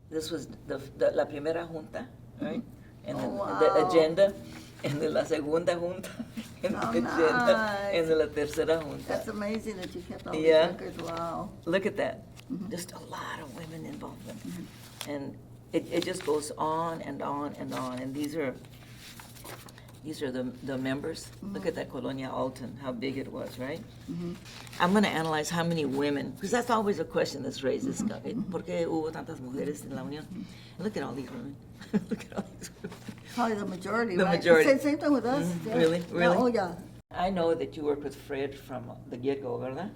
this was la primera junta, right? And Oh, then wow. the agenda, and then la segunda junta, and the agenda, nice. and then la tercera junta. That's amazing that you kept all these Yeah. records. Wow. Look at that. Just a lot of women involvement. And it just goes on and on and on. And these are the members. Look at that Colonia Alton, how big it was, right? I'm going to analyze how many women, because that's always a question that's raised. Is, ¿por qué hubo tantas mujeres en la Unión? And look at all these women. Look at all these women. Probably the majority, The right? majority. Same thing with us. Yeah. Really? Really? Yeah, oh, yeah. I know that you worked with Fred from the get-go, ¿verdad?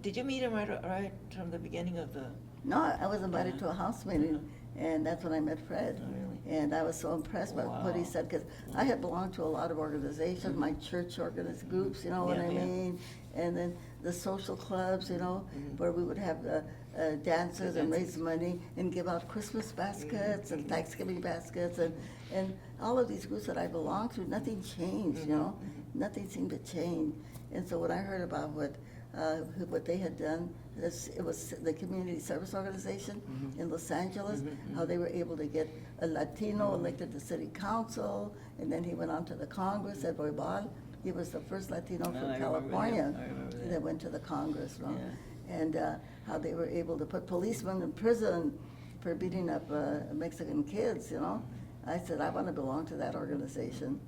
Did you meet him right from the beginning of the... No, I was invited to a house meeting, and that's when I met Fred. Oh, really? And I was so impressed by what he said, because I had belonged to a lot of organizations, my church organized groups, you know what I mean? And then the social clubs, you know, where we would have dances and raise money and give out Christmas baskets and Thanksgiving baskets and all of these groups that I belonged to, nothing changed, you know? Nothing seemed to change. And so when I heard about what they had done, it was the Community Service Organization in Los Angeles, how they were able to get a Latino elected to city council, and then he went on to the Congress at Varela. He was the first Latino from California that went to the Congress, right? Yeah. And how they were able to put policemen in prison for beating up Mexican kids, you know? I said, I want to belong to that organization.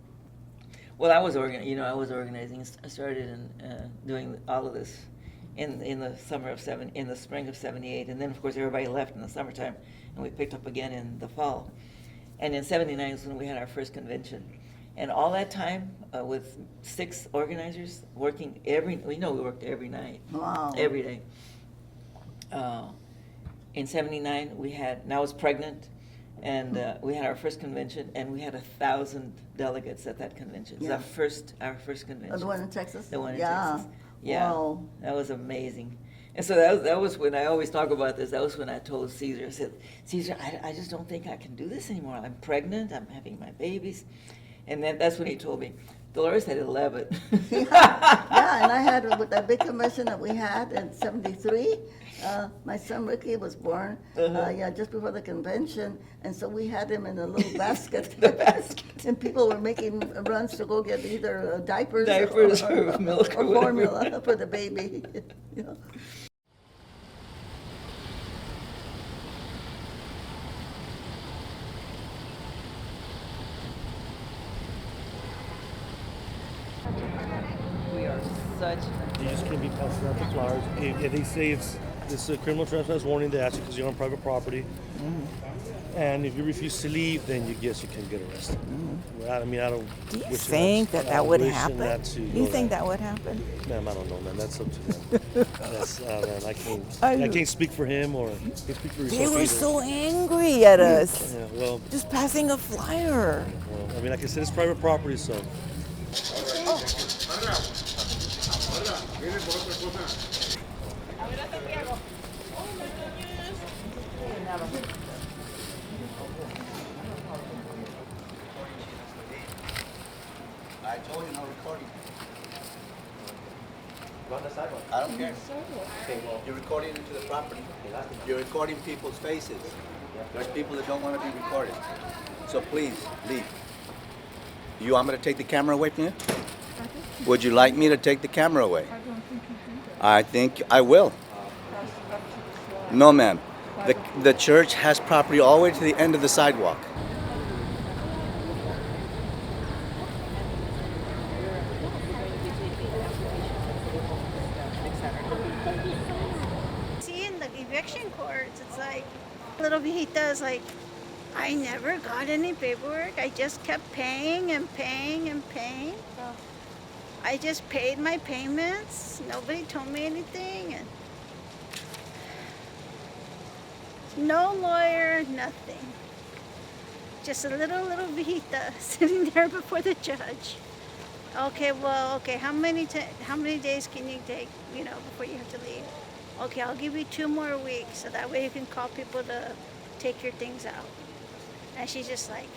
Well, I was organizing. I started doing all of this in the spring of '78, and then of course everybody left in the summertime, and we picked up again in the fall. And in '79 is when we had our first convention, and all that time with 6 organizers working we worked every night, Wow. every day. In '79 I was pregnant. And we had our first convention, and we had 1,000 delegates at that convention. It was our first convention. The one in Texas? The one in Yeah. Texas. Yeah. Wow. That was amazing. And so that was when I always talk about this. That was when I told Caesar, I said, Caesar, I just don't think I can do this anymore. I'm pregnant. I'm having my babies. And then that's when he told me, Dolores had 11. Yeah, and I had with that big convention that we had in '73. My son Ricky was born, just before the convention, and so we had him in a little basket. The basket. And people were making runs to go get either diapers or milk or or formula for the baby. You know. We are such... You just can't be passing out the flyers. If they say it's a criminal trespass warning, they ask you because you're on private property. And if you refuse to leave, then you can get arrested. I mean, I don't. Do you think that would happen? Do you think that would happen? Ma'am, I don't know, man. That's up to them. Man, I can't speak for him or can't speak for yourself. They were either. so angry at us. Yeah, well, Just passing a flyer. well, I mean, like I said, it's private property, so. I told you no recording. Go on the sidewalk. I don't care. Okay, well, you're recording into the property. You're recording people's faces. There's people that don't want to be recorded. So please, leave. You want me to take the camera away from you? Would you like me to take the camera away? I think I will. No, ma'am. The church has property all the way to the end of the sidewalk. See, in the eviction courts, it's like, little viejita like, I never got any paperwork. I just kept paying and paying and paying. I just paid my payments. Nobody told me anything. And no lawyer, nothing. Just a little viejita sitting there before the judge. Okay, how many days can you take, before you have to leave? Okay, I'll give you 2 more weeks, so that way you can call people to take your things out. And she's just like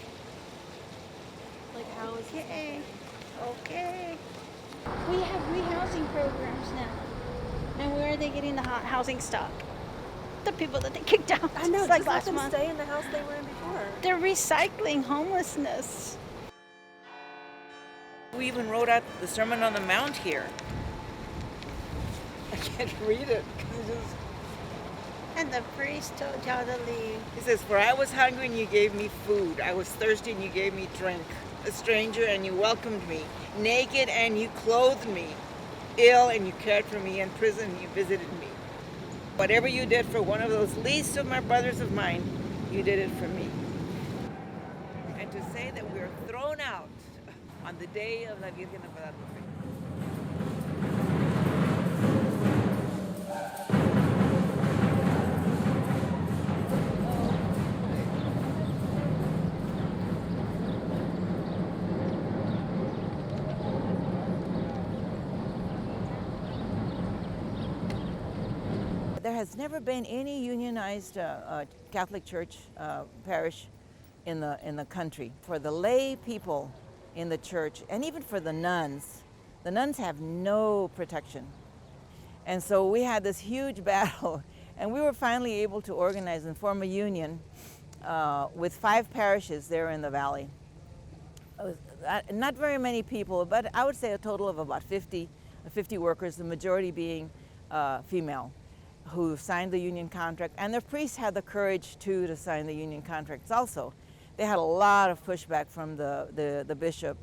how is okay, okay. We have rehousing programs now. And where are they getting the housing stock? the people that they kicked out. I know, It's like just let last them month. stay in the house they were in before. They're recycling homelessness. We even wrote out the Sermon on the Mount here. I can't read it. And the priest told y'all to leave. He says, "For I was hungry and you gave me food. I was thirsty and you gave me drink. A stranger and you welcomed me. Naked and you clothed me. Ill and you cared for me. In prison and you visited me. Whatever you did for one of those least of my brothers of mine, you did it for me." And to say that we're thrown out on the day of La Virgen de Guadalupe. There has never been any unionized Catholic Church parish in the country. For the lay people in the church, and even for the nuns have no protection. And so we had this huge battle, and we were finally able to organize and form a union with 5 parishes there in the valley. Not very many people, but I would say a total of about 50 workers, the majority being female, who signed the union contract, and the priests had the courage to sign the union contracts also. They had a lot of pushback from the bishop,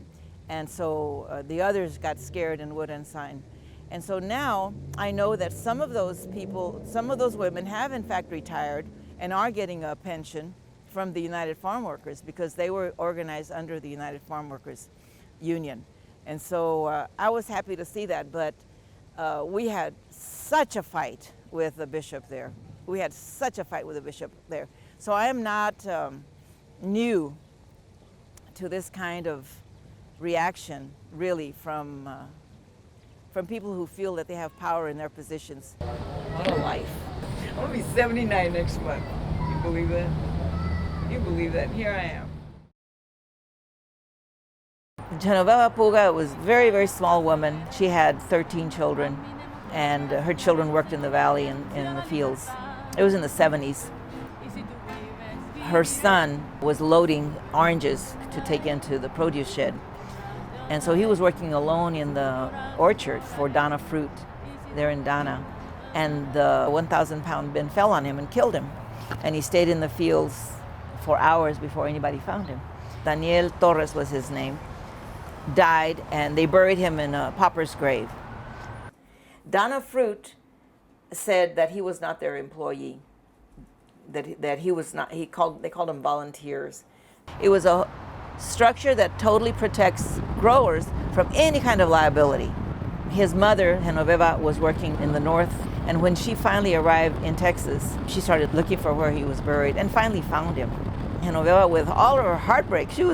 and so the others got scared and wouldn't sign. And so now I know that some of those people, some of those women have in fact retired and are getting a pension from the United Farm Workers because they were organized under the United Farm Workers Union. And so I was happy to see that, but we had such a fight with the bishop there. We had such a fight with the bishop there. So I am not new to this kind of reaction, really, from people who feel that they have power in their positions. What a life. I'm gonna be 79 next month. You believe that? You believe that? Here I am. Genoveva Puga was a very, very small woman. She had 13 children, and her children worked in the valley in the fields. It was in the 70s. Her son was loading oranges to take into the produce shed. And so he was working alone in the orchard for Dana Fruit there in Dana. And the 1,000-pound bin fell on him and killed him. And he stayed in the fields for hours before anybody found him. Daniel Torres was his name. Died, and they buried him in a pauper's grave. Dana Fruit said that he was not their employee, that he was not, they called them volunteers. It was a structure that totally protects growers from any kind of liability. His mother, Genoveva, was working in the north, and when she finally arrived in Texas, she started looking for where he was buried and finally found him. Genoveva, with all of her heartbreak, she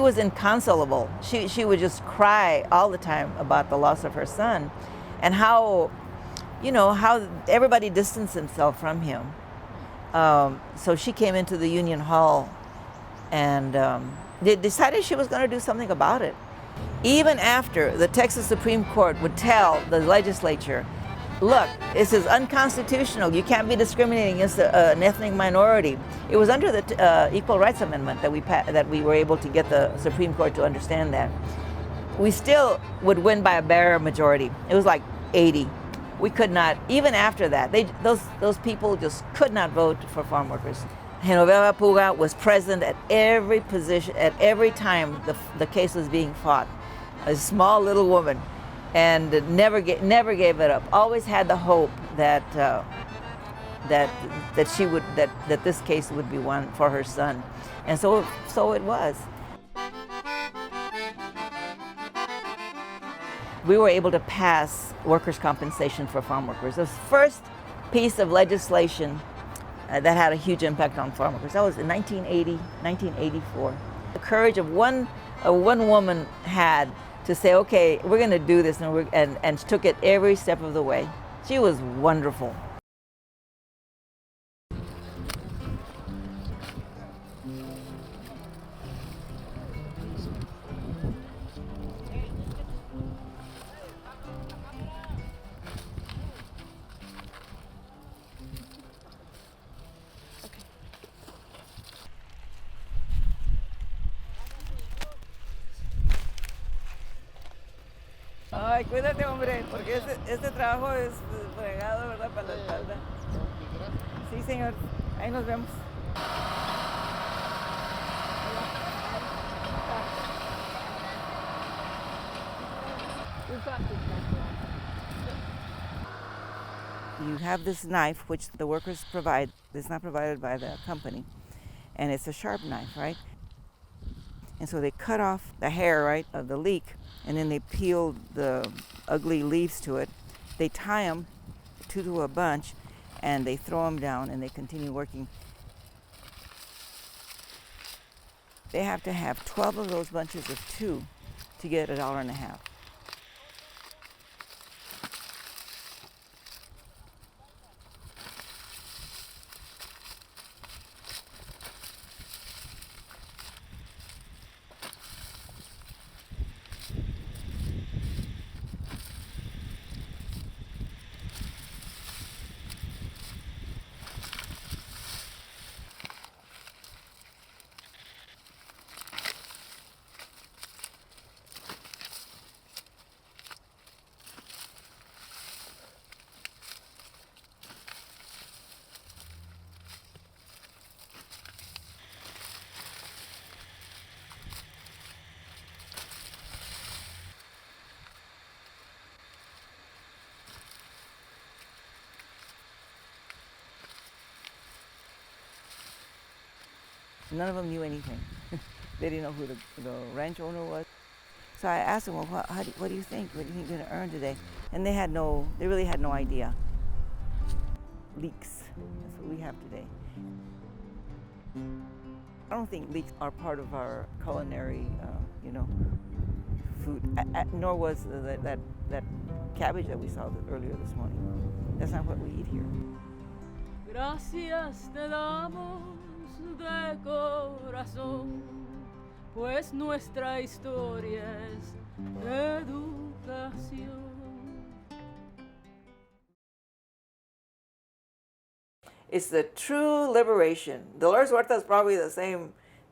was inconsolable. She would just cry all the time about the loss of her son and how everybody distanced themselves from him. So she came into the Union Hall and they decided she was going to do something about it. Even after the Texas Supreme Court would tell the legislature, look, this is unconstitutional. You can't be discriminating against an ethnic minority. It was under the Equal Rights Amendment that we were able to get the Supreme Court to understand that. We still would win by a bare majority. It was like 80. We could not, even after that, those people just could not vote for farm workers. Genoveva Puga was present at every position, at every time the case was being fought. A small little woman, and never gave it up. Always had the hope that this case would be won for her son, and so it was. We were able to pass workers' compensation for farm workers. It was the first piece of legislation that had a huge impact on farm workers. That was in 1980, 1984. The courage of one woman had to say, okay, we're going to do this, and took it every step of the way. She was wonderful. Bye, cuídate, hombre, porque este trabajo es fregado, ¿verdad? Para la espalda. Sí, señor. Ahí nos vemos. You have this knife, which the workers provide. It's not provided by the company. And it's a sharp knife, right? And so they cut off the hair, right, of the leek, and then they peel the ugly leaves to it. They tie them two to a bunch, and they throw them down, and they continue working. They have to have 12 of those bunches of 2 to get $1.50. None of them knew anything. They didn't know who the ranch owner was. So I asked them, well, what do you think? What do you think you're going to earn today? And they really had no idea. Leeks, that's what we have today. I don't think leeks are part of our culinary, food, nor was that cabbage that we saw earlier this morning. That's not what we eat here. Gracias te damos de corazón, pues nuestra historia es educación. It's the true liberation. Dolores Huerta is probably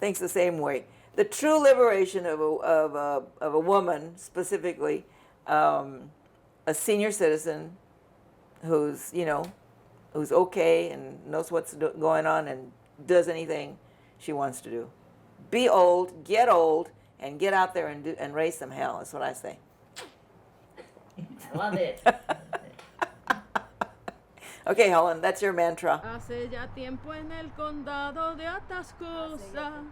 thinks the same way. The true liberation of a woman, specifically a senior citizen who's okay and knows what's going on and does anything she wants to do. Be old, get old, and get out there and raise some hell. That's what I say. Love it. Okay, Helen, that's your mantra. Hace ya tiempo en el condado de Atascosa,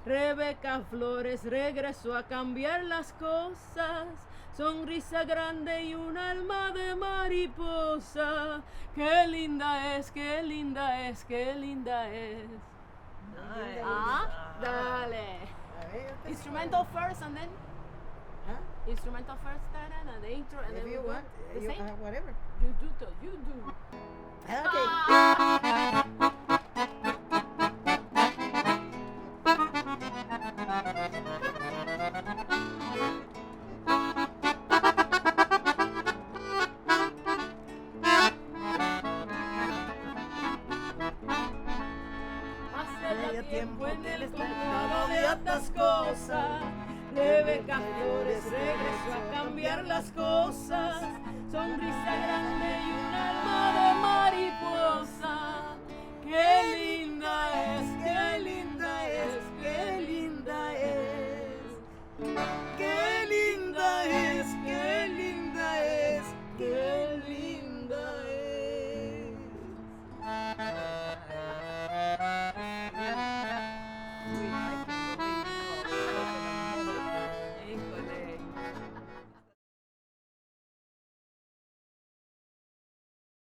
Rebeca Flores regresó a cambiar las cosas. Sonrisa grande y un alma de mariposa. Qué linda es, qué linda es, qué linda es. Nice. Dale. Instrumental first and then. Instrumental first, and the intro, and then we go. The same? Whatever. You do. You do. Hace tiempo en el condado de Atascosa, Rebeca Flores regresó a cambiar las cosas. Sonrisa grande y un alma de mariposa. Qué